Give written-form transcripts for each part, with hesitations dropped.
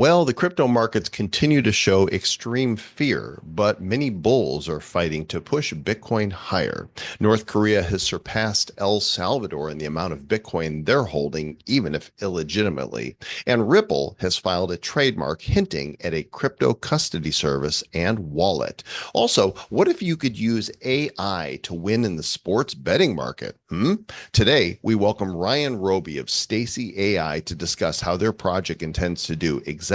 Well, the crypto markets continue to show extreme fear, but many bulls are fighting to push Bitcoin higher. North Korea has surpassed El Salvador in the amount of Bitcoin they're holding, even if illegitimately. And Ripple has filed a trademark hinting at a crypto custody service and wallet. Also, what if you could use AI to win in the sports betting market? Today, we welcome Ryan Robey of Staicy.ai to discuss how their project intends to do exactly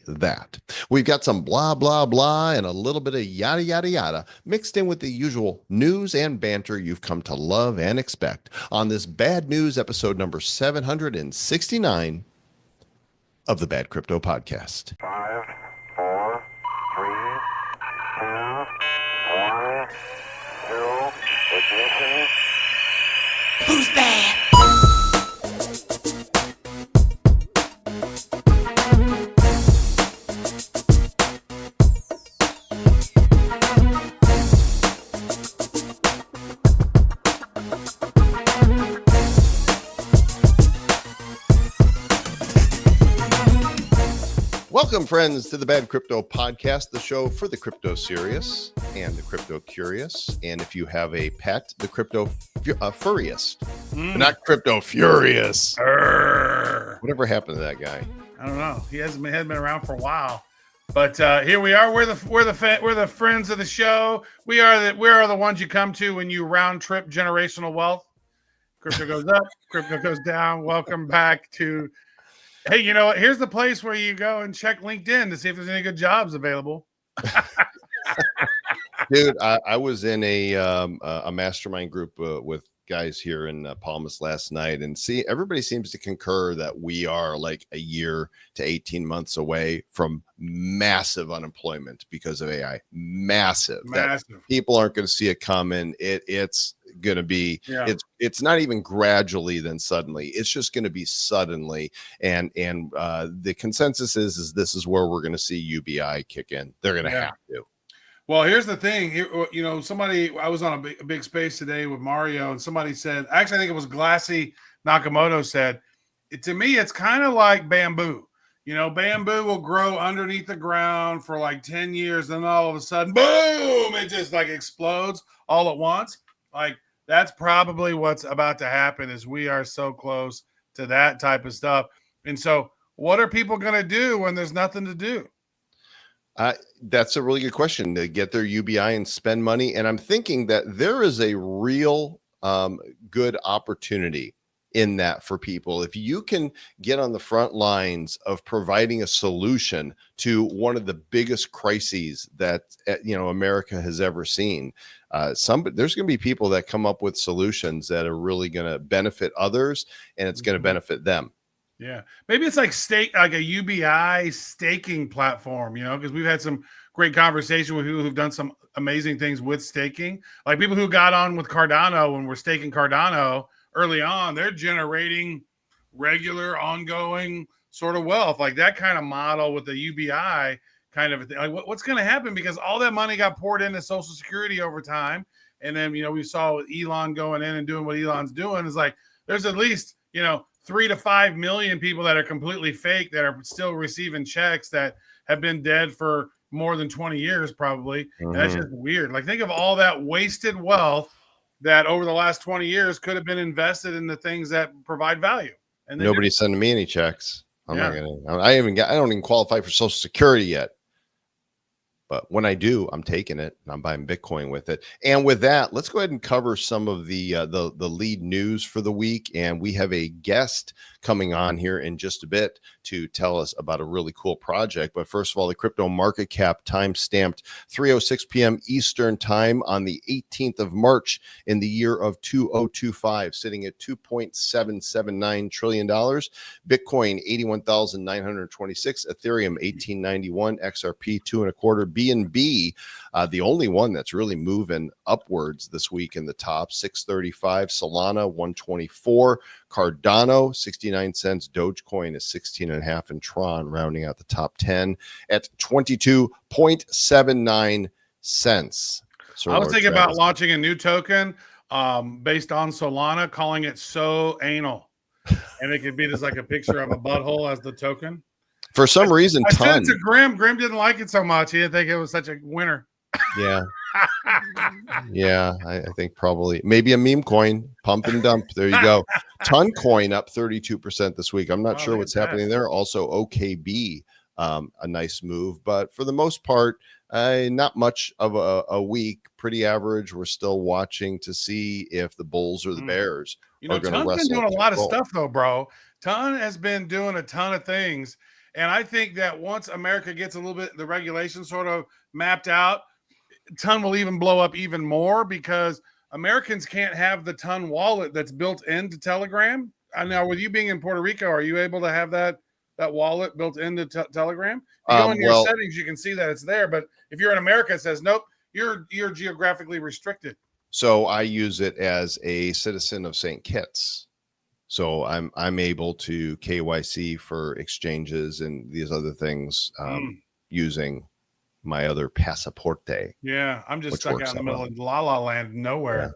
that. We've got some blah, blah, blah and a little bit of yada, yada, yada mixed in with the usual news and banter you've come to love and expect on this Bad News episode number 769 of the Bad Crypto Podcast. 5, 4, 3, 2, 1, 0, ignition. Who's bad? Welcome, friends, to the Bad Crypto Podcast, the show for the crypto serious and the crypto curious. And if you have a pet, the crypto furriest, but not crypto furious. Whatever happened to that guy? I don't know. He hasn't been around for a while, but here we are. We're the friends of the show. We are the ones you come to when you round trip generational wealth. Crypto goes up, crypto goes down. Welcome back to. Hey, you know what? Here's the place where you go and check LinkedIn to see if there's any good jobs available. Dude, I was in a mastermind group with guys here in Palmas last night, and everybody seems to concur that we are like a year to 18 months away from massive unemployment because of AI. Massive. People aren't going to see it coming. It's going to be it's not even gradually then suddenly. It's just going to be suddenly, and the consensus is this is where we're going to see UBI kick in. They're going to have to. Well, here's the thing. You know, I was on a big space today with Mario, and somebody said, actually, I think it was Glassy Nakamoto said, to me, it's kind of like bamboo. You know, bamboo will grow underneath the ground for like 10 years, and then all of a sudden, boom, it just like explodes all at once. Like, that's probably what's about to happen is we are so close to that type of stuff. And so what are people going to do when there's nothing to do? That's a really good question, to get their UBI and spend money. And I'm thinking that there is a real good opportunity in that for people. If you can get on the front lines of providing a solution to one of the biggest crises that America has ever seen, there's going to be people that come up with solutions that are really going to benefit others, and it's going to benefit them. Yeah, maybe it's like a UBI staking platform, because we've had some great conversation with people who've done some amazing things with staking, like people who got on with Cardano and were staking Cardano early on. They're generating regular, ongoing sort of wealth, like that kind of model with the UBI kind of a thing. Like what's going to happen, because all that money got poured into Social Security over time, and then we saw with Elon going in and doing what Elon's doing. Is like there's at least 3 to 5 million people that are completely fake that are still receiving checks that have been dead for more than 20 years, probably. And that's just weird. Like, think of all that wasted wealth that over the last 20 years could have been invested in the things that provide value. And nobody's sending me any checks. I don't even qualify for Social Security yet. But when I do, I'm taking it and I'm buying Bitcoin with it. And with that, let's go ahead and cover some of the lead news for the week. And we have a guest coming on here in just a bit to tell us about a really cool project. But first of all, the crypto market cap time stamped 3:06 p.m. Eastern time on the 18th of March in the year of 2025, sitting at $2.779 trillion. Bitcoin 81,926, Ethereum 1891, XRP 2.25, BNB, the only one that's really moving upwards this week in the top, 635, Solana 124, Cardano 69 cents, Dogecoin is 16.5, and Tron rounding out the top 10 at 22.79 cents. I was thinking about launching a new token based on Solana, calling it So Anal, and it could be just like a picture of a butthole as the token. For some reason, I sent ton. it to Grim. Grim didn't like it so much. He didn't think it was such a winner. Yeah. Yeah, I think probably maybe a meme coin, pump and dump. There you go. Ton coin up 32% this week. I'm not sure what's happening there. Also, OKB, a nice move, but for the most part, not much of a week. Pretty average. We're still watching to see if the Bulls or the Bears are going to Ton's wrestle. been doing a lot of stuff though, bro. Ton has been doing a ton of things, and I think that once America gets a little bit the regulations sort of mapped out, Ton will even blow up even more because Americans can't have the Ton wallet that's built into Telegram. Now, with you being in Puerto Rico, are you able to have that wallet built into Telegram? You go into your settings, you can see that it's there. But if you're in America, it says nope, you're geographically restricted. So I use it as a citizen of St. Kitts. So I'm able to KYC for exchanges and these other things using my other passaporte. Yeah, I'm just stuck out in the middle of La La Land, nowhere.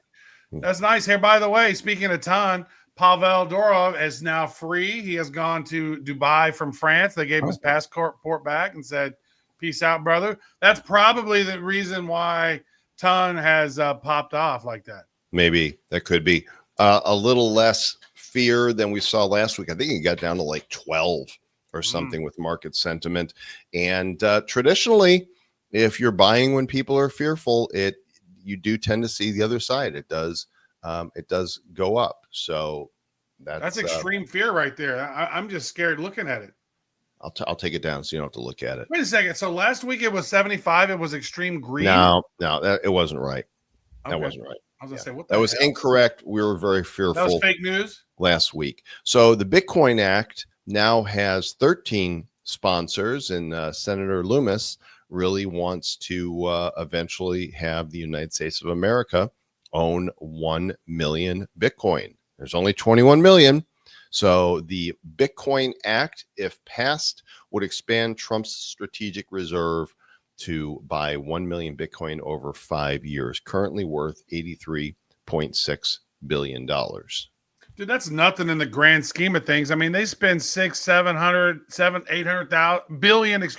Yeah. That's nice. Here, by the way, speaking of Ton, Pavel Durov is now free. He has gone to Dubai from France. They gave him his passport back and said, "Peace out, brother." That's probably the reason why Ton has popped off like that. Maybe that could be a little less fear than we saw last week. I think it got down to like 12 or something with market sentiment. And traditionally, if you're buying when people are fearful, you do tend to see the other side. It does go up. So that's extreme fear right there. I'm just scared looking at it. I'll take it down so you don't have to look at it. Wait a second. So last week it was 75. It was extreme greed. No, it wasn't right. Okay. That wasn't right. I was gonna say what that was incorrect. We were very fearful. That was fake news last week. So the Bitcoin Act now has 13 sponsors, and Senator Loomis really wants to eventually have the United States of America own 1 million Bitcoin. There's only 21 million. So the Bitcoin Act, if passed, would expand Trump's strategic reserve to buy 1 million Bitcoin over 5 years, currently worth $83.6 billion. Dude, that's nothing in the grand scheme of things. I mean, they spend 800 billion,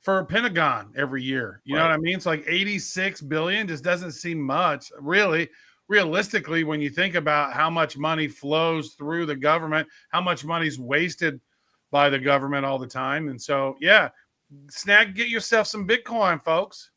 for Pentagon every year. You know what I mean? It's like 86 billion just doesn't seem much, really. Realistically, when you think about how much money flows through the government, how much money's wasted by the government all the time. And so, yeah, get yourself some Bitcoin, folks.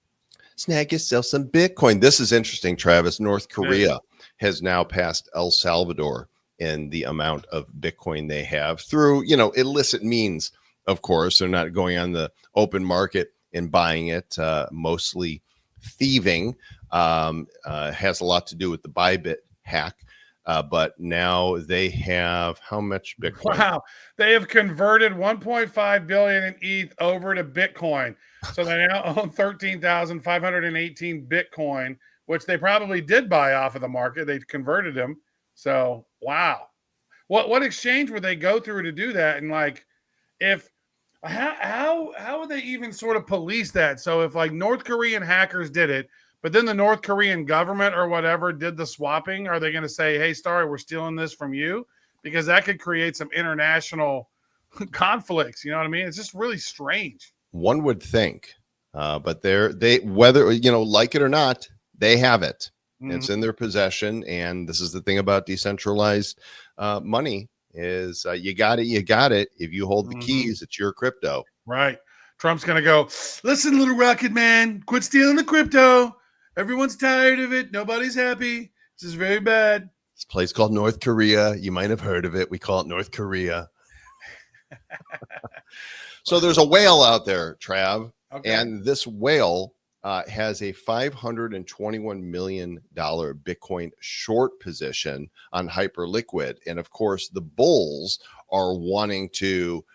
Snag yourself some Bitcoin. This is interesting, Travis. North Korea has now passed El Salvador in the amount of Bitcoin they have through, illicit means. Of course, they're not going on the open market and buying it, mostly thieving. Has a lot to do with the Bybit hack. But now they have how much Bitcoin? Wow. They have converted 1.5 billion in ETH over to Bitcoin. So they now own 13,518 Bitcoin, which they probably did buy off of the market. They converted them. So, wow. What exchange would they go through to do that? And how would they even sort of police that? So if like North Korean hackers did it, but then the North Korean government or whatever did the swapping, are they going to say, hey, sorry, we're stealing this from you? Because that could create some international conflicts. You know what I mean? It's just really strange. One would think, but they whether, like it or not, they have it. Mm-hmm. It's in their possession. And this is the thing about decentralized money is you got it. If you hold the keys, it's your crypto. Right. Trump's going to go, listen, little rocket man, quit stealing the crypto. Everyone's tired of it. Nobody's happy. This is very bad. This place called North Korea. You might have heard of it. We call it North Korea. So there's a whale out there, Trav. Okay. And this whale has a $521 million Bitcoin short position on Hyperliquid. And of course, the bulls are wanting to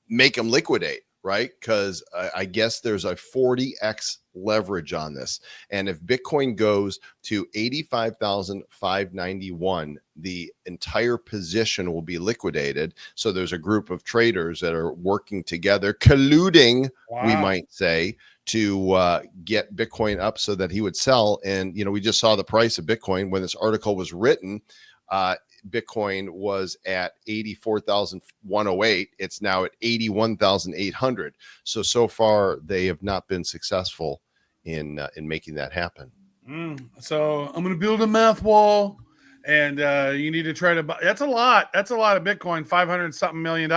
make them liquidate, right? Because I guess there's a 40x leverage on this. And if Bitcoin goes to 85,591, the entire position will be liquidated. So there's a group of traders that are working together, colluding, we might say, to get Bitcoin up so that he would sell. And, we just saw the price of Bitcoin when this article was written. Bitcoin was at 84,108. It's now at 81,800. So far they have not been successful in making that happen. So I'm going to build a math wall, and you need to try to buy. That's a lot. That's a lot of Bitcoin. $500 something million.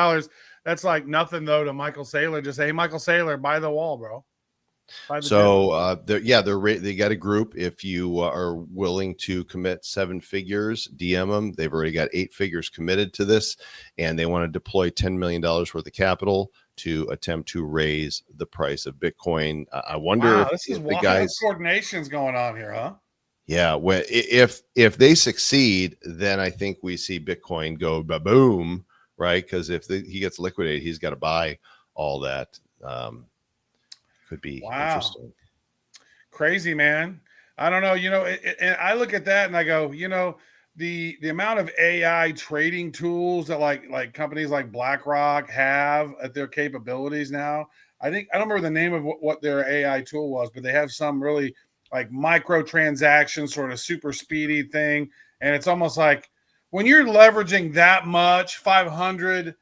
That's like nothing though to Michael Saylor. Just say, hey, Michael Saylor, buy the wall, bro. So they got a group. If you are willing to commit 7 figures, DM them. They've already got 8 figures committed to this, and they want to deploy $10 million worth of capital to attempt to raise the price of Bitcoin. I wonder if the guys coordination's going on here, huh? Yeah, well, if they succeed, then I think we see Bitcoin go boom, right? Because if he gets liquidated, he's got to buy all that. Could be interesting. Crazy, man. I don't know. And I look at that and I go, the amount of AI trading tools that like companies like BlackRock have at their capabilities now. I don't remember the name of what their AI tool was, but they have some really like micro transaction sort of super speedy thing. And it's almost like when you're leveraging that much, 500,000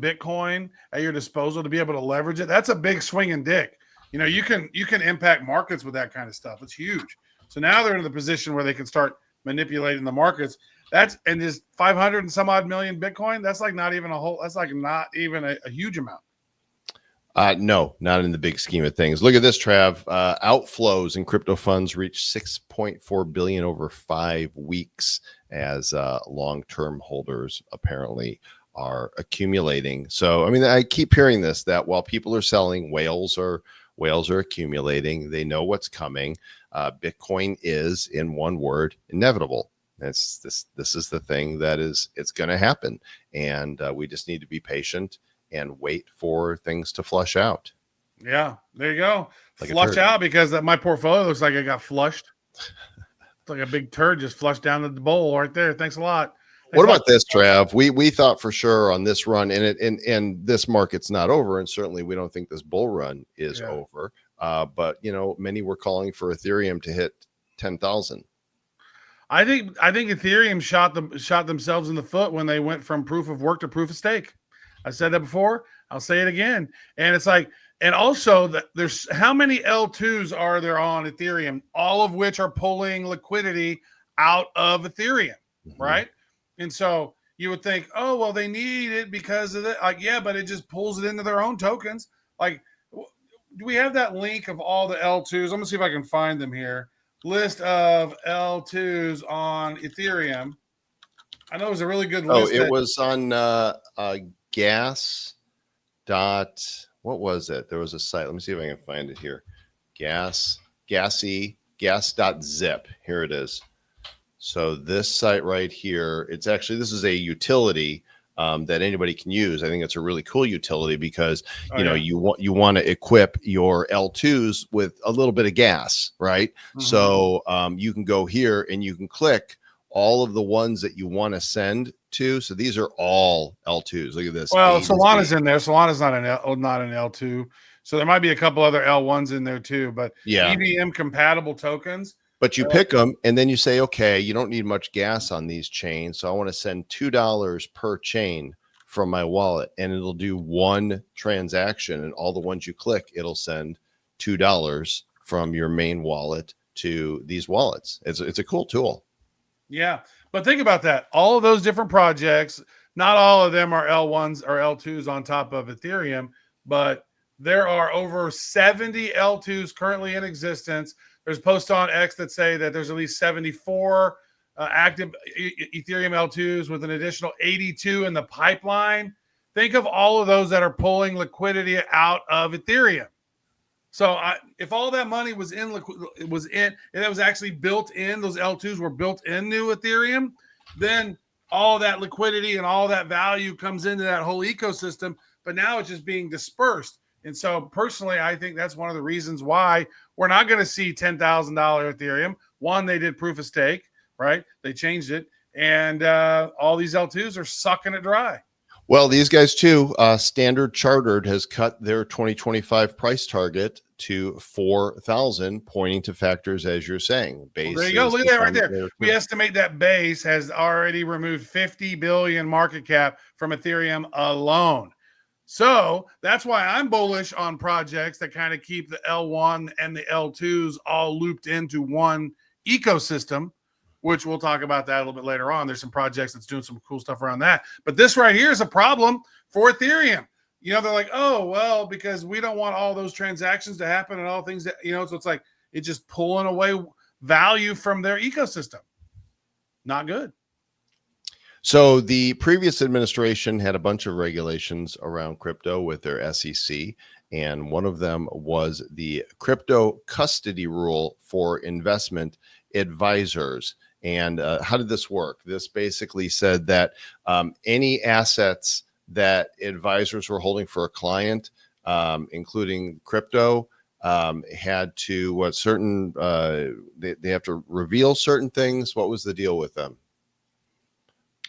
Bitcoin at your disposal to be able to leverage it. That's a big swinging dick. You can impact markets with that kind of stuff. It's huge. So now they're in the position where they can start manipulating the markets. And this 500 and some odd million Bitcoin, that's like not even a huge amount. No, not in the big scheme of things. Look at this, Trav. Outflows in crypto funds reached 6.4 billion over 5 weeks as long-term holders apparently are accumulating. So, I mean, I keep hearing this, that while people are selling, whales are accumulating. They know what's coming. Bitcoin is, in one word, inevitable. This is the thing that it's going to happen. And we just need to be patient and wait for things to flush out. Yeah, there you go. Like flush out, because my portfolio looks like it got flushed. It's like a big turd just flushed down the bowl right there. Thanks a lot. What about this, Trav? We thought for sure on this run, and this market's not over, and certainly we don't think this bull run is over. But many were calling for Ethereum to hit 10,000. I think Ethereum shot themselves in the foot when they went from proof of work to proof of stake. I said that before. I'll say it again. And it's like, and also that there's how many L2s are there on Ethereum, all of which are pulling liquidity out of Ethereum, right? And so you would think, oh, well, they need it because of it. Like, yeah, but it just pulls it into their own tokens. Like, do we have that link of all the L2s? I'm gonna see if I can find them here. List of L2s on Ethereum. I know it was a really good list. Oh, it was on gas. What was it? There was a site. Let me see if I can find it here. Gas.zip. Here it is. So this site right here, this is a utility that anybody can use. I think it's a really cool utility because you want to equip your L2s with a little bit of gas, right? So you can go here and you can click all of the ones that you want to send to. So these are all L2s. Look at this. Well, Solana's in there. Solana's not an L2. So there might be a couple other L1s in there too, but EVM compatible tokens. But you pick them and then you say, okay, you don't need much gas on these chains. So I want to send $2 per chain from my wallet, and it'll do one transaction. And all the ones you click, it'll send $2 from your main wallet to these wallets. It's a cool tool. Yeah. But think about that. All of those different projects, not all of them are L1s or L2s on top of Ethereum, but there are over 70 L2s currently in existence. There's posts on X that say that there's at least 74 active Ethereum L2s with an additional 82 in the pipeline. Think of all of those that are pulling liquidity out of Ethereum. So if all that money was and it was actually built in, those L2s were built into Ethereum, then all that liquidity and all that value comes into that whole ecosystem. But now it's just being dispersed. And so personally, I think that's one of the reasons why we're not going to see $10,000 Ethereum. One, they did proof of stake, right? They changed it. And all these L2s are sucking it dry. Well, these guys too, Standard Chartered has cut their 2025 price target to 4,000, pointing to factors as you're saying. Base. There you go. Look at that right there. We estimate that base has already removed 50 billion market cap from Ethereum alone. So that's why I'm bullish on projects that kind of keep the L1 and the L2s all looped into one ecosystem, which we'll talk about that a little bit later on. There's some projects that's doing some cool stuff around that. But this right here is a problem for Ethereum. You know, they're like, oh, well, because we don't want all those transactions to happen and all things that, you know, so it's like it's just pulling away value from their ecosystem. Not good. So the previous administration had a bunch of regulations around crypto with their SEC, and one of them was the crypto custody rule for investment advisors. And how did this work? This basically said that any assets that advisors were holding for a client, including crypto, had to they have to reveal certain things. What was the deal with them?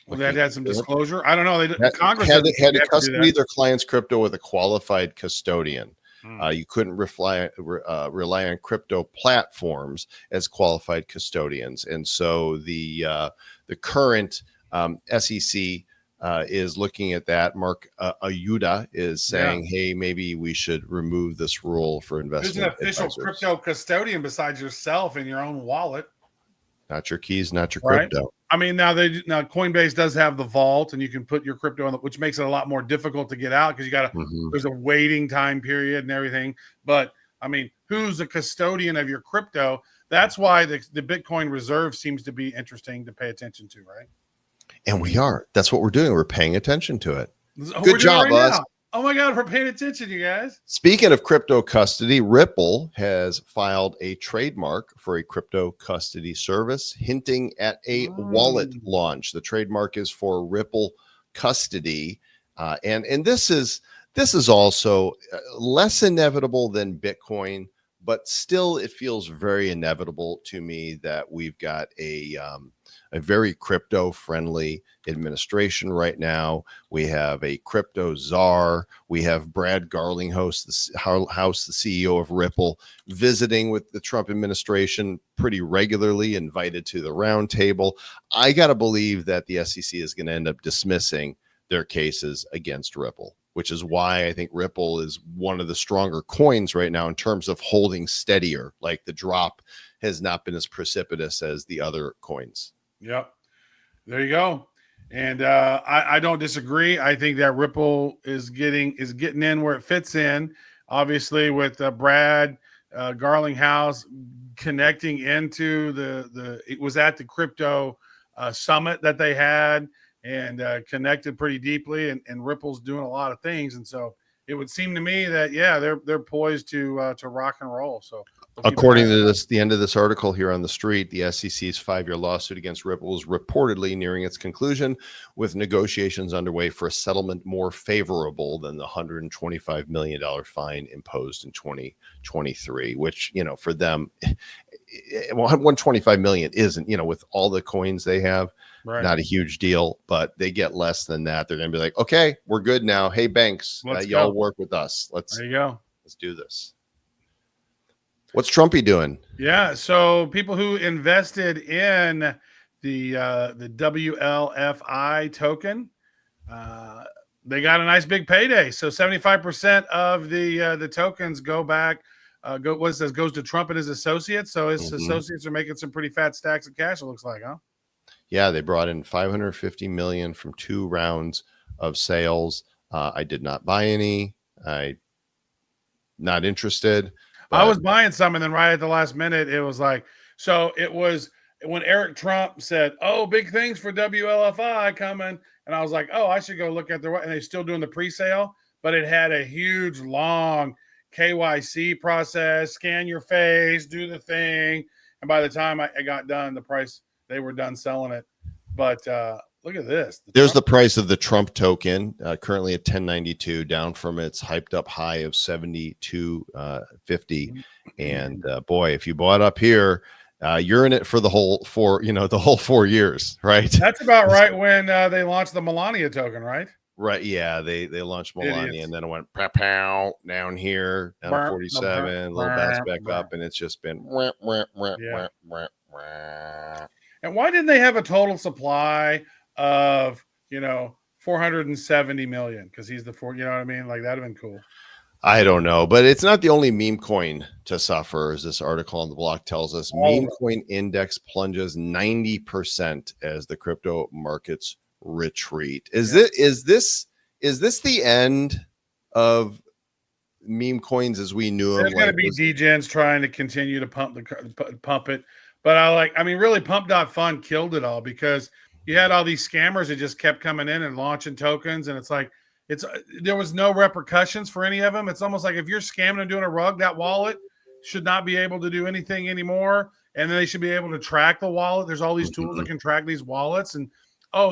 Well, they had some disclosure. I don't know. Congress had to custody their client's crypto with a qualified custodian. You couldn't rely on crypto platforms as qualified custodians, and so the current SEC is looking at that. Mark Ayuda is saying, hey, maybe we should remove this rule for investment. Who's an official crypto custodian besides yourself in your own wallet? Not your keys, not your crypto. I mean, now Coinbase does have the vault, and you can put your crypto on, which makes it a lot more difficult to get out because you got to. There's a waiting time period and everything. But I mean, who's a custodian of your crypto? That's why the Bitcoin reserve seems to be interesting to pay attention to, right? And we are. That's what we're doing. We're paying attention to it. Good job, Buzz. Oh my God, we're paying attention, you guys. Speaking of crypto custody, Ripple has filed a trademark for a crypto custody service, hinting at a wallet launch. The trademark is for Ripple Custody, and this is also less inevitable than Bitcoin, but still it feels very inevitable to me that we've got a very crypto-friendly administration right now. We have a crypto czar. We have Brad Garlinghouse, the CEO of Ripple, visiting with the Trump administration pretty regularly, invited to the round table. I got to believe that the SEC is going to end up dismissing their cases against Ripple, which is why I think Ripple is one of the stronger coins right now in terms of holding steadier. Like the drop has not been as precipitous as the other coins. Yep. There you go. And I don't disagree. I think that Ripple is getting in where it fits in, obviously, with Brad Garlinghouse connecting into it was at the crypto summit that they had and connected pretty deeply, and Ripple's doing a lot of things. And so it would seem to me that, yeah, they're poised to rock and roll. So according to the end of this article here on the street, the SEC's 5-year lawsuit against Ripple is reportedly nearing its conclusion, with negotiations underway for a settlement more favorable than the $125 million fine imposed in 2023, which, you know, for them, $125 million isn't, you know, with all the coins they have, not a huge deal, but they get less than that. They're going to be like, okay, we're good now. Hey, banks, y'all work with us. There you go. Let's do this. What's Trumpy doing? Yeah, so people who invested in the WLFI token, they got a nice big payday. So 75% of the tokens go back. Goes to Trump and his associates. So his associates are making some pretty fat stacks of cash. It looks like, huh? Yeah, they brought in $550 million from 2 rounds of sales. I did not buy any. I not interested. I was buying some, and then right at the last minute, it was like, so it was when Eric Trump said, "Oh, big things for WLFI coming," and I was like, "Oh, I should go look at their," and they're still doing the pre-sale, but it had a huge, long KYC process, scan your face, do the thing, and by the time I got done, the price they were done selling it. But look at this. There's the price of the Trump token, currently at 1092, down from its hyped up high of 72.50. And boy, if you bought up here, you're in it for the whole 4 years, right? That's about right when they launched the Melania token, right? Right. Yeah. They launched Milani Idiots. and then it went pow, pow, down here, down to 47, a little bounce back up. And it's just been. Yeah. And why didn't they have a total supply of, 470 million? Because he's the four, you know what I mean? Like that'd have been cool. I don't know, but it's not the only meme coin to suffer, as this article on the block tells us. Meme coin index plunges 90% as the crypto markets retreat. Is this the end of meme coins as we knew them? There's going to be degens trying to continue to pump it, but really pump.fun killed it all because you had all these scammers that just kept coming in and launching tokens, and it's like there was no repercussions for any of them. It's almost like if you're scamming and doing a rug, that wallet should not be able to do anything anymore, and then they should be able to track the wallet. There's all these tools that can track these wallets, and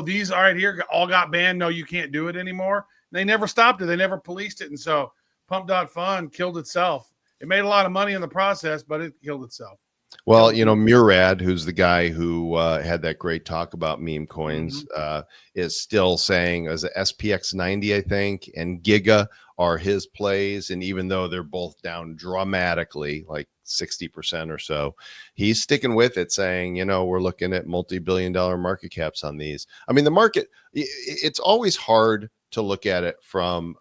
these right here all got banned. No, you can't do it anymore. And they never stopped it. They never policed it, and so Pump.Fun killed itself. It made a lot of money in the process, but it killed itself. Well, Murad, who's the guy who had that great talk about meme coins, is still saying as a SPX 90, I think, and Giga are his plays. And even though they're both down dramatically, like 60% or so, he's sticking with it, saying, we're looking at multi-billion-dollar market caps on these. I mean, the market, it's always hard to look at it from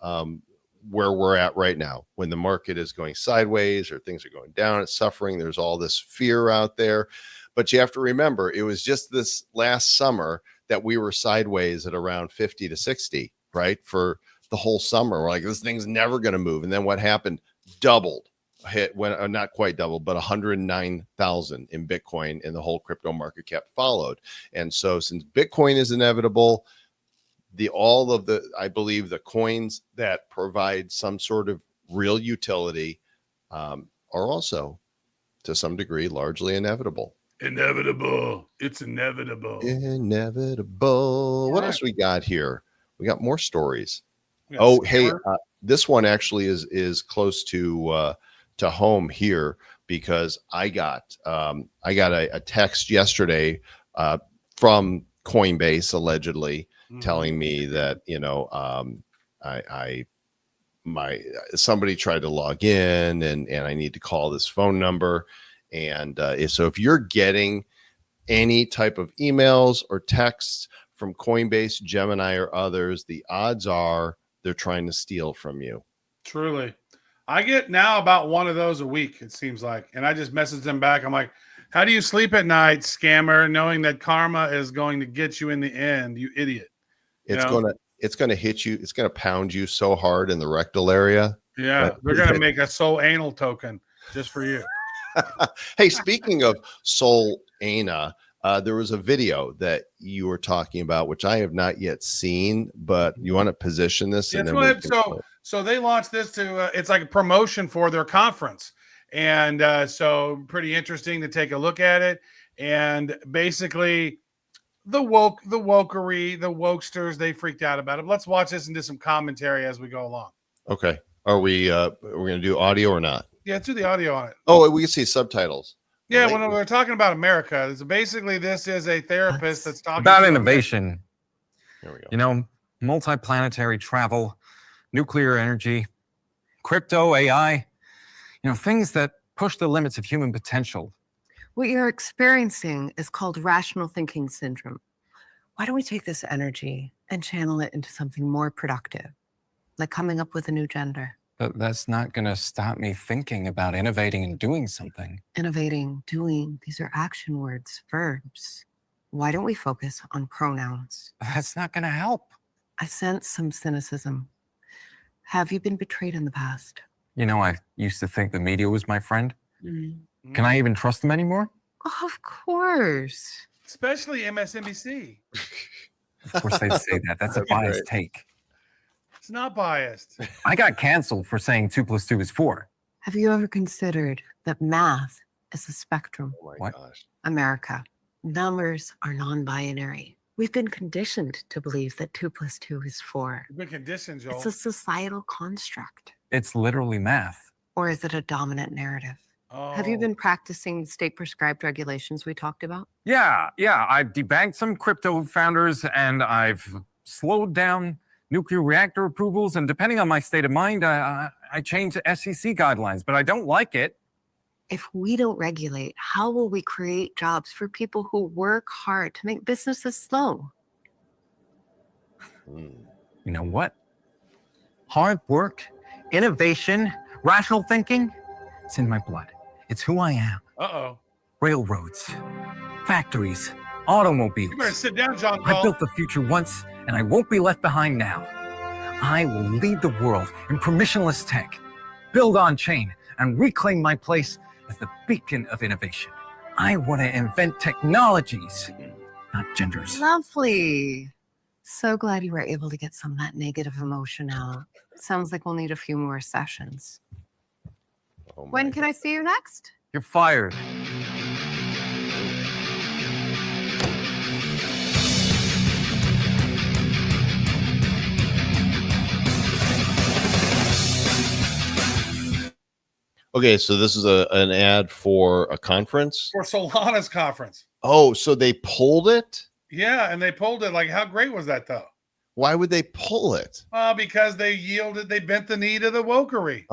where we're at right now when the market is going sideways or things are going down, it's suffering. There's all this fear out there, but you have to remember it was just this last summer that we were sideways at around 50 to 60, right? For the whole summer. We're like, this thing's never going to move. And then what happened? Doubled, not quite doubled, but 109,000 in Bitcoin, and the whole crypto market cap followed. And so since Bitcoin is inevitable, I believe the coins that provide some sort of real utility are also to some degree largely inevitable. It's inevitable. What else we got here? We got more stories. Hey, this one actually is close to home here because I got a text yesterday from Coinbase allegedly telling me that somebody tried to log in and I need to call this phone number. And so if you're getting any type of emails or texts from Coinbase, Gemini, or others, the odds are they're trying to steal from you. Truly. I get now about one of those a week, it seems like. And I just message them back. I'm like, how do you sleep at night, scammer, knowing that karma is going to get you in the end, you idiot? It's gonna hit you. It's gonna pound you so hard in the rectal area. Yeah, they're gonna make a soul anal token just for you. Hey, speaking of soul ana, there was a video that you were talking about, which I have not yet seen, but you want to position this? And then so they launched this to it's like a promotion for their conference, and so pretty interesting to take a look at it. And basically, the wokery, the wokesters, they freaked out about it. But let's watch this and do some commentary as we go along. Okay, are we going to do audio or not? Yeah, let's do the audio on it. Oh, we can see subtitles. Yeah, when we're talking about America, basically this is a therapist that's talking about innovation. Here we go. Multiplanetary travel, nuclear energy, crypto, AI, things that push the limits of human potential. What you're experiencing is called rational thinking syndrome. Why don't we take this energy and channel it into something more productive, like coming up with a new gender? But that's not going to stop me thinking about innovating and doing something. Innovating, doing, these are action words, verbs. Why don't we focus on pronouns? That's not going to help. I sense some cynicism. Have you been betrayed in the past? I used to think the media was my friend. Can I even trust them anymore? Of course. Especially MSNBC. Of course they'd say that. That's a biased take. It's not biased. I got canceled for saying 2 + 2 is 4. Have you ever considered that math is a spectrum? Oh my gosh. America, numbers are non-binary. We've been conditioned to believe that 2 + 2 is 4. We've been conditioned, Joel. It's a societal construct. It's literally math. Or is it a dominant narrative? Have you been practicing state-prescribed regulations we talked about? Yeah. I've debanked some crypto founders and I've slowed down nuclear reactor approvals, and depending on my state of mind, I change the SEC guidelines, but I don't like it. If we don't regulate, how will we create jobs for people who work hard to make businesses slow? You know what? Hard work, innovation, rational thinking, it's in my blood. It's who I am. Uh-oh. Railroads, factories, automobiles. You better sit down, John I Paul. built the future once, and I won't be left behind now. I will lead the world in permissionless tech, build on chain, and reclaim my place as the beacon of innovation. I want to invent technologies, not genders. Lovely. So glad you were able to get some of that negative emotion out. Sounds like we'll need a few more sessions. Oh my When can I see you next? You're fired. Okay, so this is an ad for a conference. For Solana's conference. Oh, so they pulled it? Yeah, and they pulled it. Like, how great was that, though? Why would they pull it? Because they bent the knee to the wokery.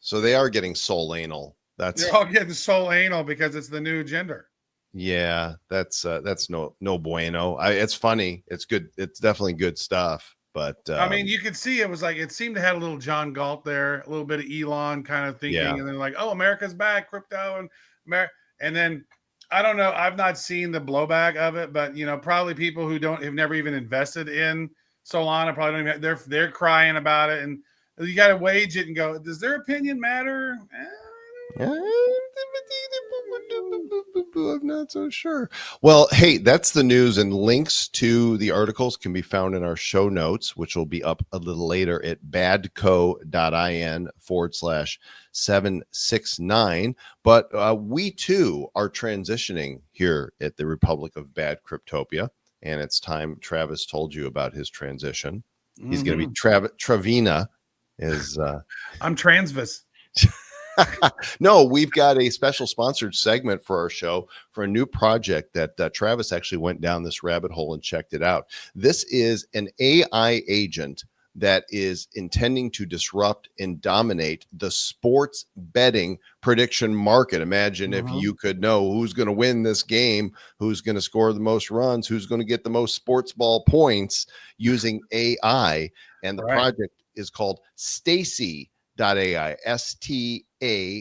So they are getting soul anal. They're all getting soul anal because it's the new gender. Yeah, that's no bueno. It's funny. It's good. It's definitely good stuff. But I mean, you could see it was like it seemed to have a little John Galt there, a little bit of Elon kind of thinking, Yeah. and then like, oh, America's back, crypto, and then I don't know. I've not seen the blowback of it, but probably people who have never even invested in Solana probably don't even. They're crying about it, and you got to wage it and go. Does their opinion matter? I'm not so sure. Well, hey, that's the news, and links to the articles can be found in our show notes, which will be up a little later at badco.in/769. But we too are transitioning here at the Republic of Bad Cryptopia, and it's time. Travis told you about his transition. He's going to be Travina. I'm Transvis. No, we've got a special sponsored segment for our show for a new project that Travis actually went down this rabbit hole and checked it out. This is an AI agent that is intending to disrupt and dominate the sports betting prediction market. Imagine if you could know who's going to win this game, who's going to score the most runs, who's going to get the most sports ball points using AI. And the project is called Staicy.ai, STAICY.ai.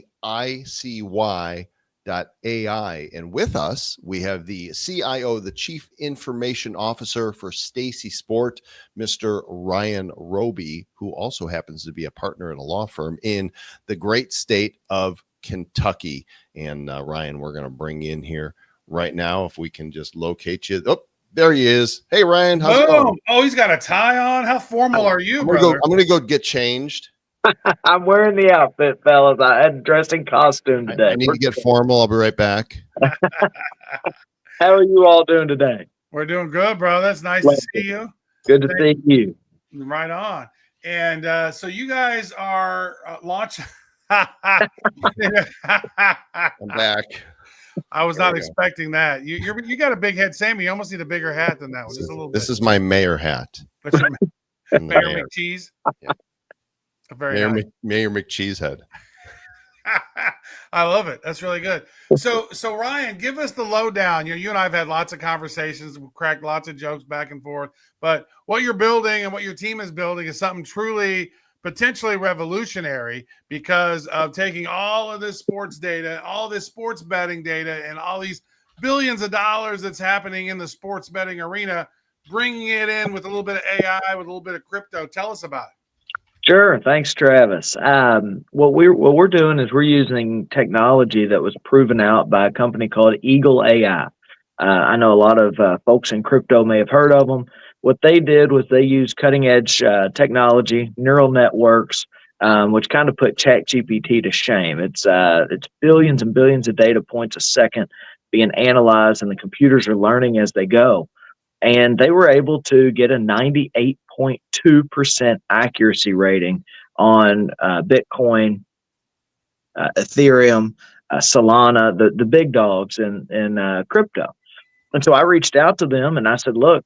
And with us, we have the CIO, the Chief Information Officer for Staicy Sport, Mr. Ryan Robey, who also happens to be a partner at a law firm in the great state of Kentucky. And Ryan, we're going to bring in here right now, if we can just locate you. Oh, there he is. Hey, Ryan. How's it going? Oh, he's got a tie on. How formal are you, I'm brother? going to go get changed. I'm wearing the outfit, fellas. I had dressed in costume today. I need to get formal. I'll be right back. How are you all doing today? We're doing good, bro. That's nice to see you. Good to see you. Right on. And so you guys are launching. I'm back. I was not expecting that. You got a big head, Sammy. You almost need a bigger hat than that one. Just a little bit. This is my mayor hat. Mayor McCheese. Yeah. Mayor McCheesehead. I love it. That's really good. So Ryan, give us the lowdown. You and I have had lots of conversations. We've cracked lots of jokes back and forth. But what you're building and what your team is building is something truly, potentially revolutionary because of taking all of this sports data, all this sports betting data, and all these billions of dollars that's happening in the sports betting arena, bringing it in with a little bit of AI, with a little bit of crypto. Tell us about it. Sure. Thanks, Travis. What we're doing is we're using technology that was proven out by a company called Eagle AI. I know a lot of folks in crypto may have heard of them. What they did was they used cutting edge technology, neural networks, which kind of put ChatGPT to shame. It's billions and billions of data points a second being analyzed, and the computers are learning as they go. And they were able to get a 98.2% accuracy rating on Bitcoin, Ethereum, Solana, the big dogs in crypto. And so I reached out to them and I said, look,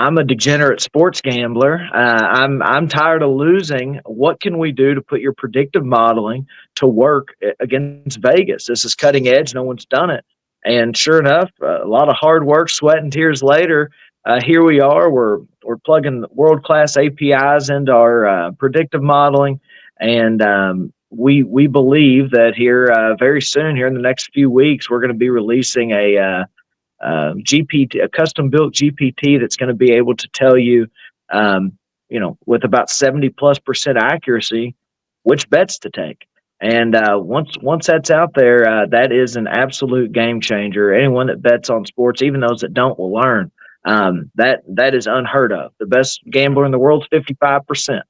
I'm a degenerate sports gambler. I'm tired of losing. What can we do to put your predictive modeling to work against Vegas? This is cutting edge. No one's done it. And sure enough, a lot of hard work, sweat, and tears later, here we are. We're plugging world class APIs into our predictive modeling, and we believe that here very soon, here in the next few weeks, we're going to be releasing GPT, a custom built GPT that's going to be able to tell you, with about 70+% accuracy, which bets to take. And once that's out there, that is an absolute game changer. Anyone that bets on sports, even those that don't, will learn. That is unheard of. The best gambler in the world is 55%.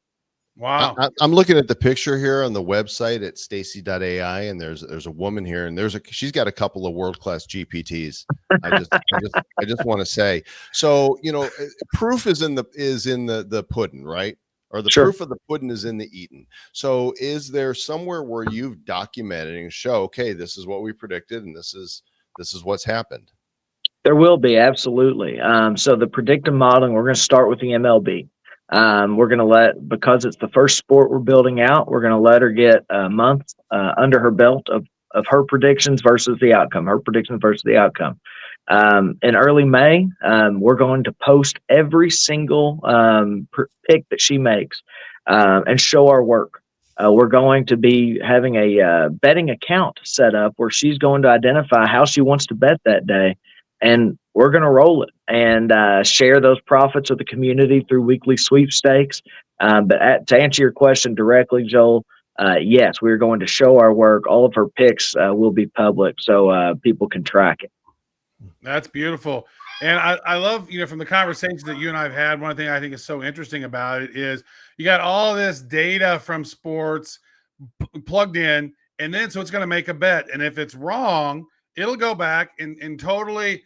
Wow. I'm looking at the picture here on the website at Staicy.ai, and there's a woman here, and she's got a couple of world-class GPTs. I just want to say, so proof is in the pudding, right? Or the Sure. proof of the pudding is in the eating. So is there somewhere where you've documented and show, okay, this is what we predicted, and this is what's happened? There will be, absolutely. So the predictive modeling, we're going to start with the MLB. We're going to because it's the first sport we're building out, we're going to let her get a month under her belt of her predictions versus the outcome, In early May, we're going to post every single pick that she makes and show our work. We're going to be having a betting account set up where she's going to identify how she wants to bet that day. And we're going to roll it and share those profits with the community through weekly sweepstakes. But to answer your question directly, Joel, yes, we're going to show our work. All of her picks will be public so people can track it. That's beautiful. And I love, from the conversations that you and I have had, one thing I think is so interesting about it is you got all this data from sports plugged in, and then so it's going to make a bet. And if it's wrong, it'll go back and totally,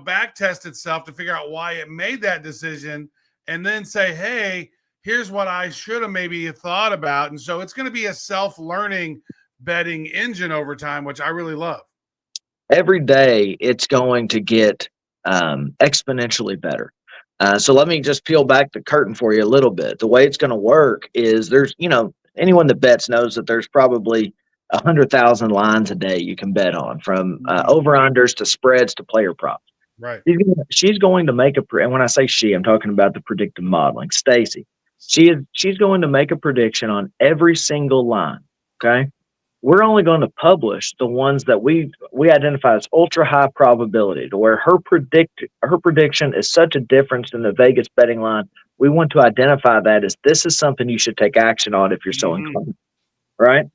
back test itself to figure out why it made that decision, and then say, hey, here's what I should have maybe thought about. And so it's going to be a self-learning betting engine over time, which I really love. Every day it's going to get exponentially better. So let me just peel back the curtain for you a little bit. The way it's going to work is there's, anyone that bets knows that there's probably 100,000 lines a day you can bet on, from over-unders to spreads to player props. Right. She's going to make and when I say she, I'm talking about the predictive modeling, Staicy. She's going to make a prediction on every single line. Okay. We're only going to publish the ones that we identify as ultra high probability, to where her prediction is such a difference in the Vegas betting line. We want to identify that as this is something you should take action on if you're so inclined. Right.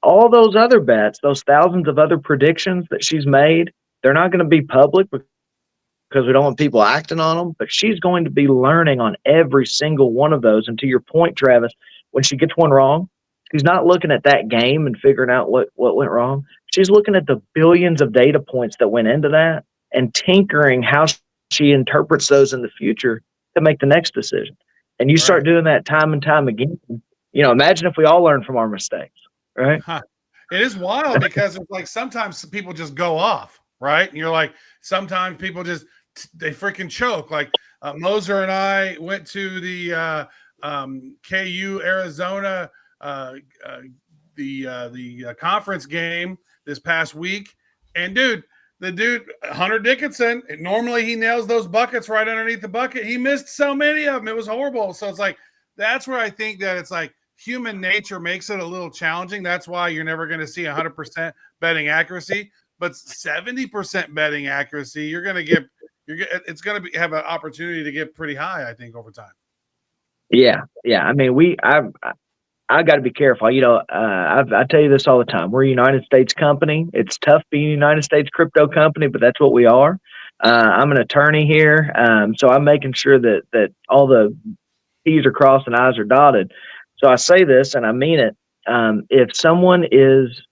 All those other bets, those thousands of other predictions that she's made, they're not going to be public because we don't want people acting on them, but she's going to be learning on every single one of those. And to your point, Travis, when she gets one wrong, she's not looking at that game and figuring out what went wrong. She's looking at the billions of data points that went into that and tinkering how she interprets those in the future to make the next decision. And you start doing that time and time again. Imagine if we all learn from our mistakes. Right. Huh. It is wild because it's like sometimes people just go off, right? And you're like, sometimes people just they freaking choke. Like Moser and I went to the KU Arizona the conference game this past week, and the dude Hunter Dickinson, normally he nails those buckets right underneath the bucket. He missed so many of them; it was horrible. So it's like that's where I think that it's like human nature makes it a little challenging. That's why you're never going to see 100% betting accuracy, but 70% betting accuracy, it's going to have an opportunity to get pretty high, I think, over time. Yeah. I mean, I got to be careful. I tell you this all the time. We're a United States company. It's tough being a United States crypto company, but that's what we are. I'm an attorney here, so I'm making sure that all the T's are crossed and I's are dotted. So I say this and I mean it. If someone is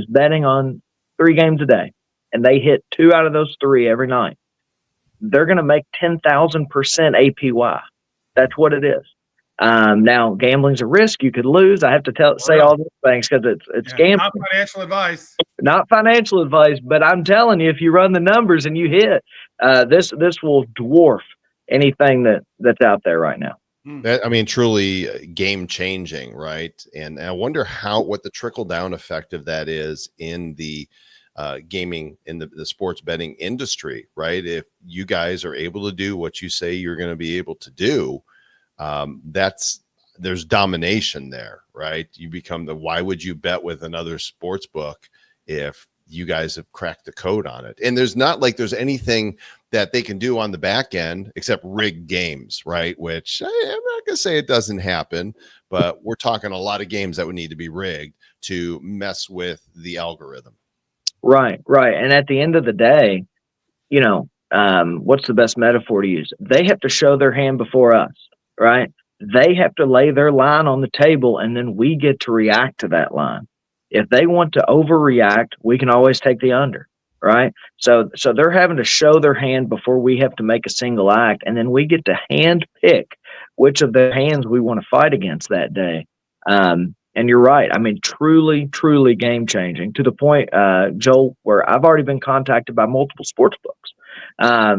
betting on 3 games a day and they hit 2 out of those 3 every night, they're going to make 10,000% APY. That's what it is. Now, gambling's a risk. You could lose. I have to say all these things because it's gambling. Not financial advice. Not financial advice, but I'm telling you, if you run the numbers and you hit, this will dwarf anything that's out there right now. I mean, truly game changing, right? And I wonder what the trickle down effect of that is in the gaming, in the sports betting industry, right? If you guys are able to do what you say you're going to be able to do, there's domination there, right? You become why would you bet with another sports book if you guys have cracked the code on it? And there's not like there's anything that they can do on the back end except rig games, right? Which I'm not going to say it doesn't happen, but we're talking a lot of games that would need to be rigged to mess with the algorithm. Right. And at the end of the day, what's the best metaphor to use? They have to show their hand before us, right? They have to lay their line on the table, and then we get to react to that line. If they want to overreact, we can always take the under, right? So they're having to show their hand before we have to make a single act, and then we get to hand pick which of the hands we want to fight against that day. And you're right. I mean, truly, truly game changing to the point, Joel, where I've already been contacted by multiple sports books.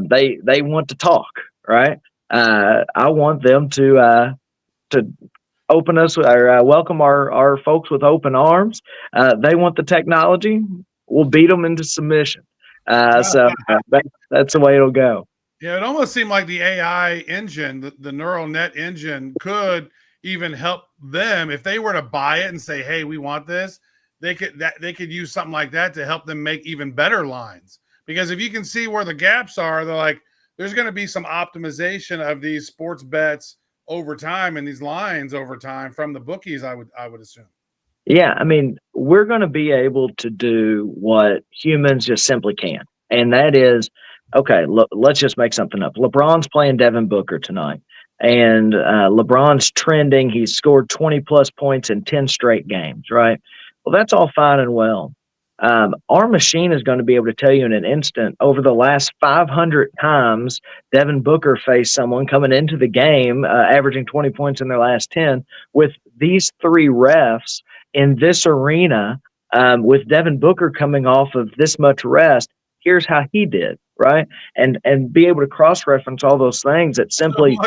They want to talk, right? I want them to open us or welcome our folks with open arms. They want the technology. We'll beat them into submission. So that's the way it'll go. Yeah, it almost seemed like the AI engine, the neural net engine, could even help them if they were to buy it and say, "Hey, we want this." They could use something like that to help them make even better lines. Because if you can see where the gaps are, they're like, there's going to be some optimization of these sports bets over time and these lines over time from the bookies, I would assume. Yeah, I mean, we're going to be able to do what humans just simply can't. And that is, okay, look, let's just make something up. LeBron's playing Devin Booker tonight. And LeBron's trending. He's scored 20 plus points in 10 straight games, right? Well, that's all fine and well. Our machine is going to be able to tell you in an instant, over the last 500 times Devin Booker faced someone coming into the game, averaging 20 points in their last 10, with these three refs in this arena, with Devin Booker coming off of this much rest. Here's how he did, right? And be able to cross-reference all those things that simply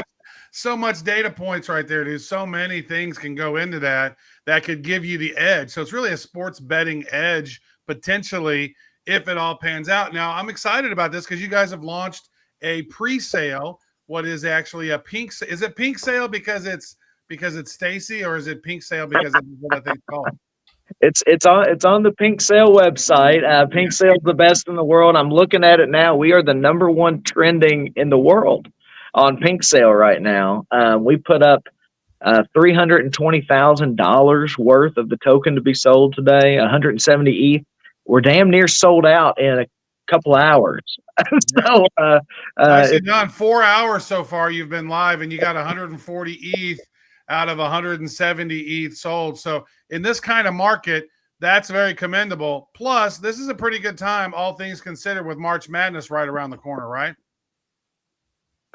so much data points right there, dude. So many things can go into that could give you the edge. So it's really a sports betting edge potentially if it all pans out. Now, I'm excited about this because you guys have launched a pre-sale. What is actually a pink? Is it pink sale because it's Staicy, or is it pink sale because that's what I think it's called? It's on the Pink Sale website. Pink Sale's the best in the world. I'm looking at it now. We are the #1 trending in the world on Pink Sale right now. We put up $320,000 worth of the token to be sold today, 170 ETH. We're damn near sold out in a couple hours. So nicely done. 4 hours so far you've been live, and you got 140 ETH out of 170 ETH sold. So in this kind of market, that's very commendable. Plus, this is a pretty good time, all things considered, with March Madness right around the corner, right?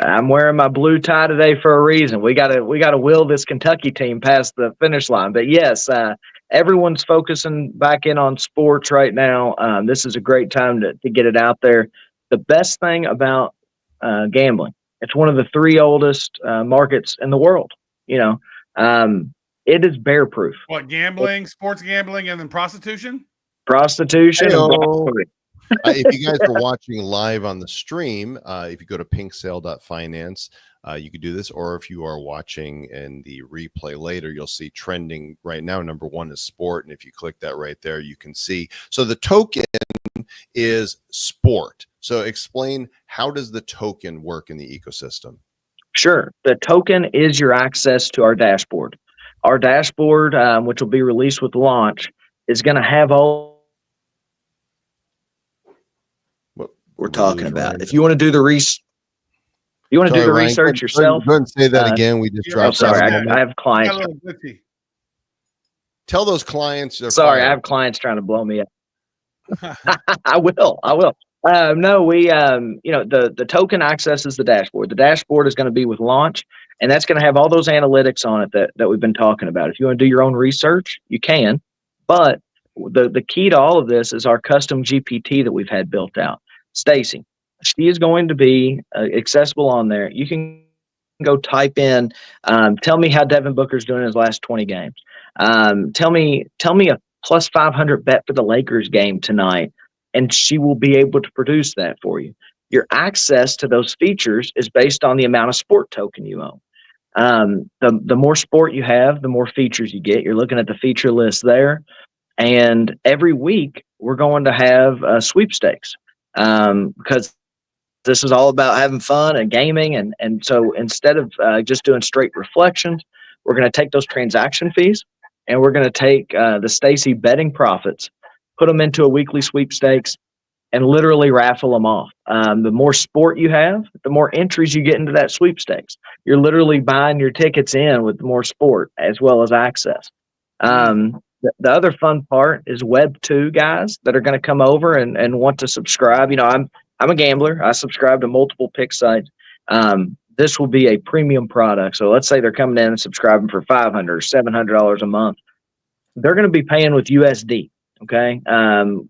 I'm wearing my blue tie today for a reason. We gotta will this Kentucky team past the finish line. But yes, everyone's focusing back in on sports right now. This is a great time to get it out there. The best thing about gambling, it's one of the 3 oldest markets in the world. It is bear proof. What, gambling, sports gambling, and then prostitution? Prostitution. If you guys are watching live on the stream, if you go to pinksale.finance, you could do this. Or if you are watching in the replay later, you'll see trending right now. #1 is sport. And if you click that right there, you can see. So the token is sport. So explain, how does the token work in the ecosystem? Sure. The token is your access to our dashboard. Our dashboard, which will be released with launch, is going to have all we're talking about. If you want to do the research yourself. Go ahead and say that again. We just dropped. Sorry, I have clients. Tell those clients. Sorry, I have clients trying to blow me up. I will. No, we, the token accesses the dashboard. The dashboard is going to be with launch. And that's going to have all those analytics on it that we've been talking about. If you want to do your own research, you can. But the key to all of this is our custom GPT that we've had built out. Stacy, she is going to be accessible on there. You can go type in, tell me how Devin Booker's doing in his last 20 games. Tell me a plus 500 bet for the Lakers game tonight, and she will be able to produce that for you. Your access to those features is based on the amount of sport token you own. The more sport you have, the more features you get. You're looking at the feature list there. And every week we're going to have sweepstakes because this is all about having fun and gaming. And so instead of just doing straight reflections, we're going to take those transaction fees and we're going to take the Stacy betting profits, put them into a weekly sweepstakes, and literally raffle them off. The more sport you have, the more entries you get into that sweepstakes. You're literally buying your tickets in with more sport as well as access. The other fun part is Web 2 guys that are going to come over and want to subscribe. You know, I'm a gambler. I subscribe to multiple pick sites. This will be a premium product. So let's say they're coming in and subscribing for $500 or $700 a month. They're going to be paying with USD, okay?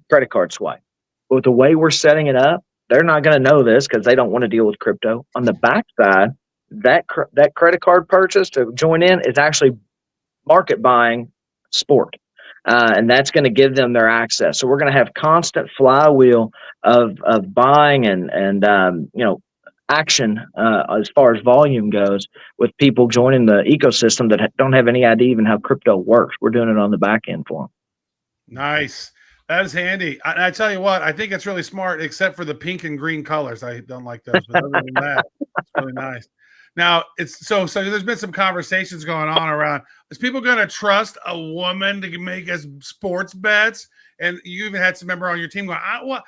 Credit card swipe. But the way we're setting it up, they're not going to know this because they don't want to deal with crypto. On the backside, that credit card purchase to join in is actually market buying sport. And that's going to give them their access. So we're going to have constant flywheel of buying and action as far as volume goes with people joining the ecosystem that don't have any idea even how crypto works. We're doing it on the back end for them. Nice. That is handy. I tell you what, I think it's really smart, except for the pink and green colors. I don't like those, but other than that, it's really nice. Now it's so there's been some conversations going on around, is people going to trust a woman to make us sports bets? And you even had some member on your team going, what?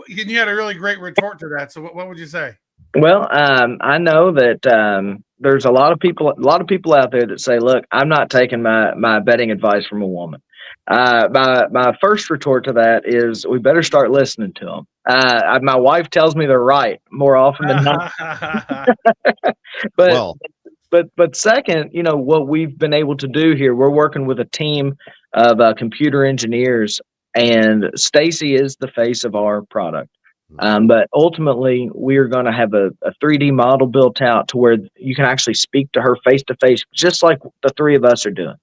You had a really great retort to that. So what would you say? Well, I know that there's a lot of people out there that say, look, I'm not taking my betting advice from a woman. My first retort to that is we better start listening to them. My wife tells me they're right more often than not. But second, you know, what we've been able to do here, we're working with a team of computer engineers, and Stacy is the face of our product. But ultimately, we're going to have a 3D model built out to where you can actually speak to her face to face, just like the three of us are doing.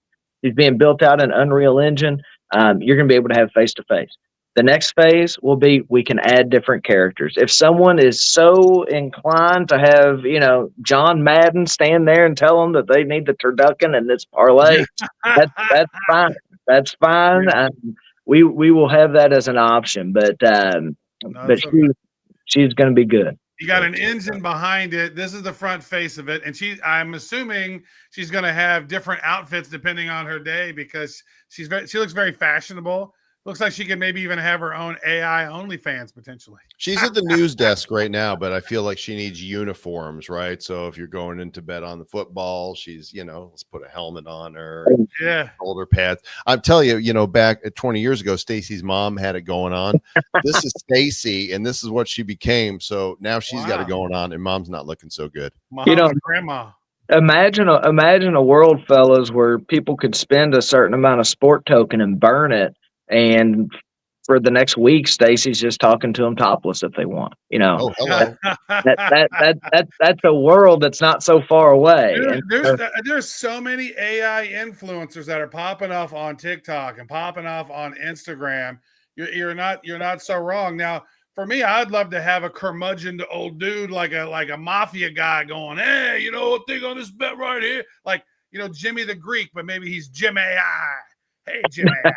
It's being built out in Unreal Engine. You're going to be able to have face to face. The next phase will be we can add different characters. If someone is so inclined to have, you know, John Madden stand there and tell them that they need the turducken and this parlay, that's fine. That's fine. We will have that as an option, but she's going to be good. You got an engine behind it. This is the front face of it. And I'm assuming she's going to have different outfits depending on her day because she looks very fashionable. Looks like she could maybe even have her own AI OnlyFans potentially. She's at the news desk right now, but I feel like she needs uniforms, right? So if you're going into bet on the football, she's, you know, let's put a helmet on her, shoulder pads. I'm telling you, you know, back 20 years ago, Stacy's mom had it going on. This is Stacy, and this is what she became. So now she's got it going on, and mom's not looking so good. Mom, you know, grandma. Imagine a world, fellas, where people could spend a certain amount of sport token and burn it. And for the next week, Stacy's just talking to them topless if they want. You know, oh, hello. That's a world that's not so far away. Dude, there's so many AI influencers that are popping off on TikTok and popping off on Instagram. You're not so wrong. Now, for me, I'd love to have a curmudgeon old dude like a mafia guy going, hey, you know what, think on this bet right here, like, you know, Jimmy the Greek, but maybe he's Jim AI. Hey, Jim AI.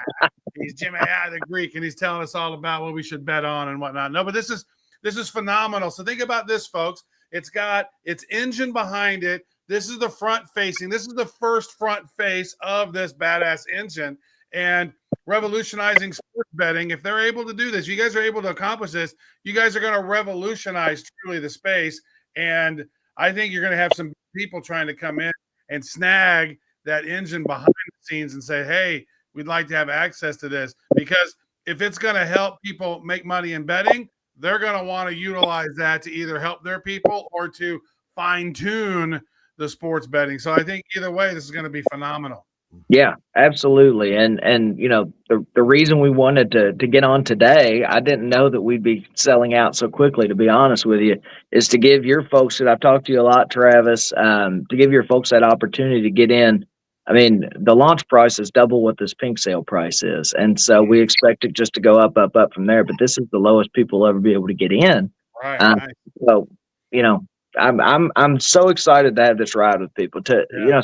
He's Jim AI the Greek, and he's telling us all about what we should bet on and whatnot. No, but this is phenomenal. So think about this, folks. It's got its engine behind it. This is the front facing. This is the first front face of this badass engine and revolutionizing sports betting. If they're able to do this, you guys are able to accomplish this. You guys are going to revolutionize truly the space. And I think you're going to have some people trying to come in and snag that engine behind the scenes and say, hey, we'd like to have access to this, because if it's going to help people make money in betting, they're going to want to utilize that to either help their people or to fine tune the sports betting. So I think either way, this is going to be phenomenal. Yeah, absolutely. And you know, the reason we wanted to get on today, I didn't know that we'd be selling out so quickly, to be honest with you, is to give your folks that I've talked to you a lot, Travis, to give your folks that opportunity to get in. I mean, the launch price is double what this pink sale price is. And so we expect it just to go up, up, up from there. But this is the lowest people will ever be able to get in. Right. Nice. So, you know, I'm so excited to have this ride with people to, you know,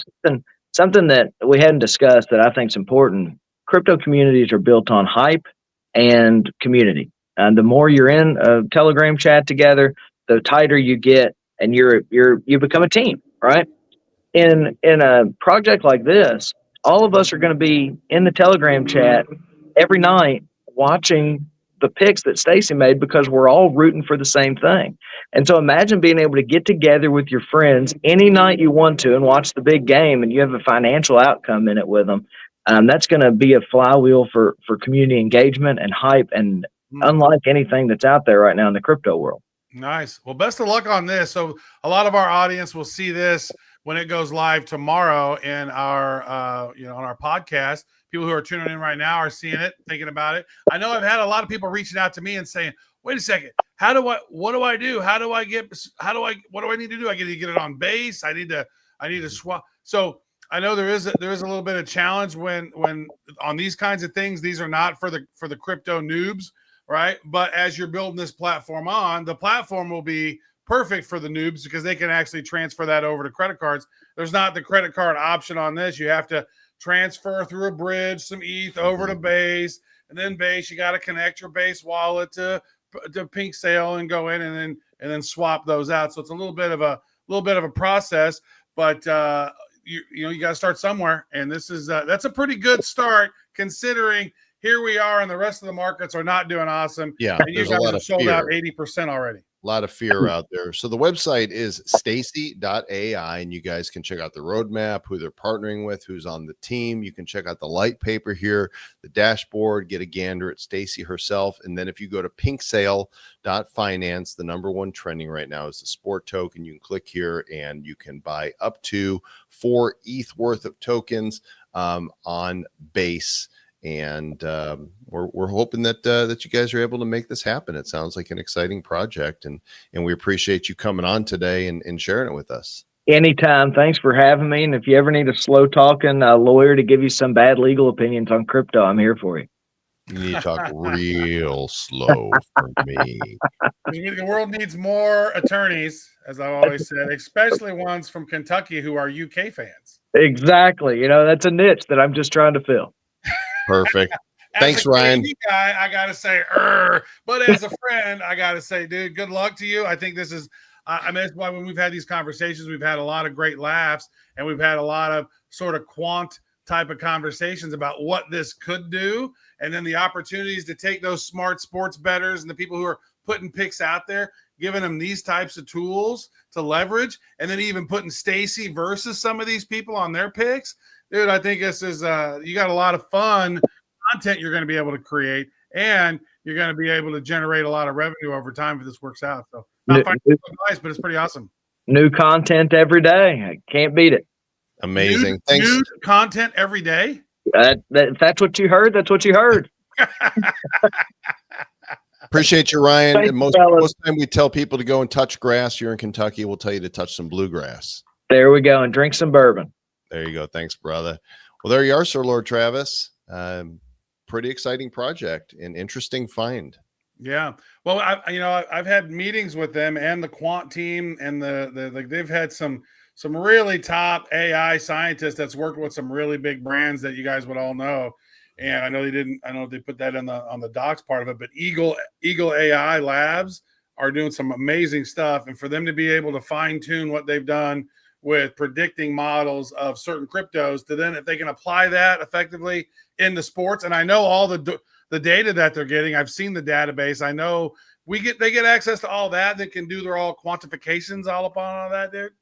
something that we hadn't discussed that I think is important. Crypto communities are built on hype and community. And the more you're in a Telegram chat together, the tighter you get, and you become a team, right? In a project like this, all of us are going to be in the Telegram chat every night watching the picks that Stacey made because we're all rooting for the same thing. And so imagine being able to get together with your friends any night you want to and watch the big game, and you have a financial outcome in it with them. That's going to be a flywheel for community engagement and hype, and unlike anything that's out there right now in the crypto world. Nice. Well, best of luck on this. So a lot of our audience will see this when it goes live tomorrow in our on our podcast. People who are tuning in right now are seeing it, thinking about it. I know I've had a lot of people reaching out to me and saying, wait a second, what do I do? What do I need to do? I need to get it on base. I need to swap. So I know there is a little bit of challenge when on these kinds of things. These are not for the crypto noobs, right? But as you're building this platform the platform will be perfect for the noobs because they can actually transfer that over to credit cards. There's not the credit card option on this. You have to transfer through a bridge some ETH over to base, and then base, you got to connect your base wallet to pink sale and go in and then swap those out. So it's a little bit of a process, but you got to start somewhere. And this is that's a pretty good start considering here we are and the rest of the markets are not doing awesome. Yeah, and you guys have sold out 80% already. A lot of fear out there. So the website is Staicy.ai, and you guys can check out the roadmap, who they're partnering with, who's on the team. You can check out the light paper here, the dashboard, get a gander at Stacey herself. And then if you go to pinksale.finance, the number one trending right now is the sport token. You can click here and you can buy up to 4 ETH worth of tokens on base. And we're hoping that you guys are able to make this happen. It sounds like an exciting project, and we appreciate you coming on today and sharing it with us. Anytime. Thanks for having me. And if you ever need a slow talking lawyer to give you some bad legal opinions on crypto, I'm here for you. You need to talk real slow for me. The world needs more attorneys, as I've always said, especially ones from Kentucky who are UK fans. Exactly. That's a niche that I'm just trying to fill. Perfect. Thanks, Ryan. Guy, I gotta say, but as a friend, I gotta say, dude, good luck to you. I think this is. I mean, that's why when we've had these conversations, we've had a lot of great laughs, and we've had a lot of sort of quant type of conversations about what this could do, and then the opportunities to take those smart sports bettors and the people who are putting picks out there, giving them these types of tools to leverage, and then even putting Stacey versus some of these people on their picks. Dude, I think this is you got a lot of fun content you're going to be able to create, and you're going to be able to generate a lot of revenue over time if this works out. So not financial advice, but it's pretty awesome. New content every day. I can't beat it. Amazing. Thanks. New content every day. If that's what you heard, that's what you heard. Appreciate you, Ryan. Thanks, and most time we tell people to go and touch grass. You're in Kentucky. We'll tell you to touch some bluegrass. There we go. And drink some bourbon. There you go. Thanks, brother. Well, there you are, Sir Lord Travis. Pretty exciting project and interesting find. Yeah. Well, I've had meetings with them and the quant team, and they've had some really top AI scientists that's worked with some really big brands that you guys would all know. And I know they put that on the docs part of it, but Eagle AI Labs are doing some amazing stuff. And for them to be able to fine tune what they've done with predicting models of certain cryptos, to then if they can apply that effectively into sports. And I know all the data that they're getting. I've seen the database. I know they get access to all that. They can do their all quantifications all upon all that, dude.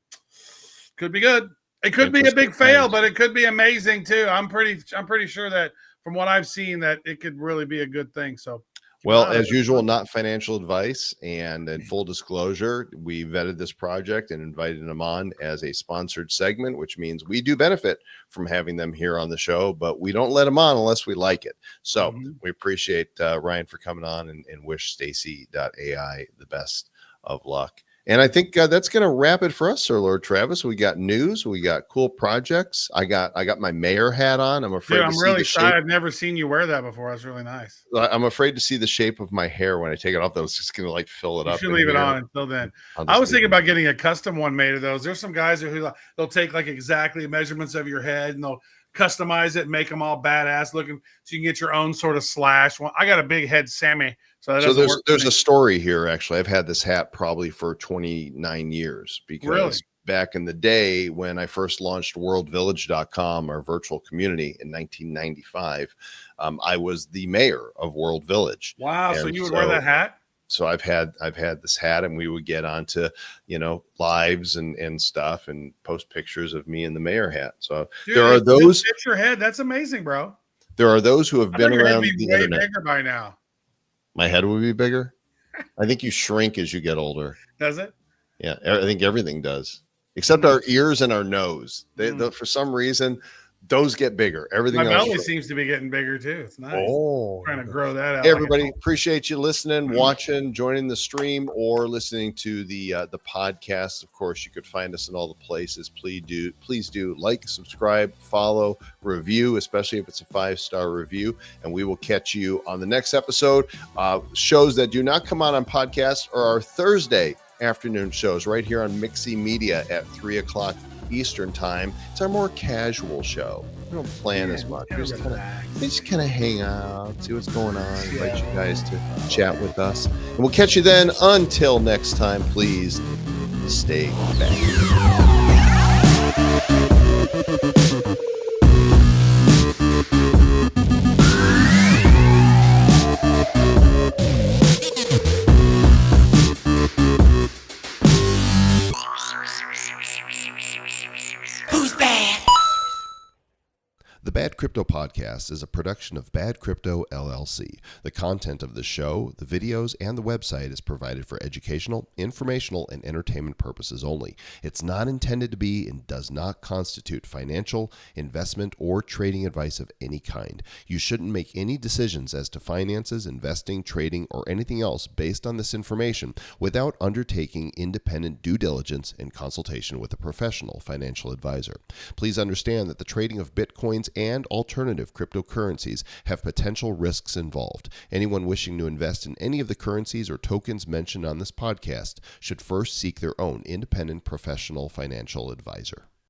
Could be good. It could be a big fail, but it could be amazing too. I'm pretty sure that from what I've seen that it could really be a good thing. So Well, Wow, as that's usual, cool. not financial advice. And in full disclosure, we vetted this project and invited them on as a sponsored segment, which means we do benefit from having them here on the show, but we don't let them on unless we like it. So Mhm. we appreciate Ryan for coming on and wish Staicy.ai the best of luck. And I think that's going to wrap it for us, Sir Lord Travis. We got news, we got cool projects. I got my mayor hat on. I'm afraid Dude, to I'm see really the excited. shape. I've never seen you wear that before. That's really nice. I'm afraid to see the shape of my hair when I take it off. That was just going to like fill it You up should in leave it here. on until then. I'll I just was leave thinking it. about getting a custom one made of those. There's some guys who they'll take like exactly measurements of your head and they'll customize it and make them all badass looking, so you can get your own sort of slash one. I got a big head Sammy, so that So doesn't work. there's a story here. Actually, I've had this hat probably for 29 years because Really? back in the day when I first launched worldvillage.com, our virtual community in 1995, I was the mayor of World Village. Wow. So And you would wear that hat? So I've had this hat, and we would get onto lives and stuff and post pictures of me in the mayor hat. So Dude, there are it still those fits your head. That's amazing, bro. there are those who have I been thought your head around would be the way internet. bigger by now. My head would be bigger. I think you shrink as you get older. Does it? Yeah, I think everything does, except our ears and our nose. For some reason, those get bigger. Everything My else belly shrinks. seems to be getting bigger too. It's nice. Oh, Trying to grow that out. hey, like a- everybody! Appreciate you listening, watching, joining the stream, or listening to the podcast. Of course, you could find us in all the places. Please do like, subscribe, follow, review, especially if it's a 5-star review. And we will catch you on the next episode. Shows that do not come out on podcasts are our Thursday afternoon shows right here on Mixie Media at 3:00 Eastern time. It's our more casual show. We don't plan as much. We just kind of hang out, see what's going on, invite you guys to chat with us. And we'll catch you then. Until next time, please stay back. Who's bad? The Bad Crypto Podcast is a production of Bad Crypto LLC. The content of the show, the videos, and the website is provided for educational, informational, and entertainment purposes only. It's not intended to be and does not constitute financial, investment, or trading advice of any kind. You shouldn't make any decisions as to finances, investing, trading, or anything else based on this information without undertaking independent due diligence and consultation with a professional financial advisor. Please understand that the trading of Bitcoins and alternative cryptocurrencies have potential risks involved. Anyone wishing to invest in any of the currencies or tokens mentioned on this podcast should first seek their own independent professional financial advisor.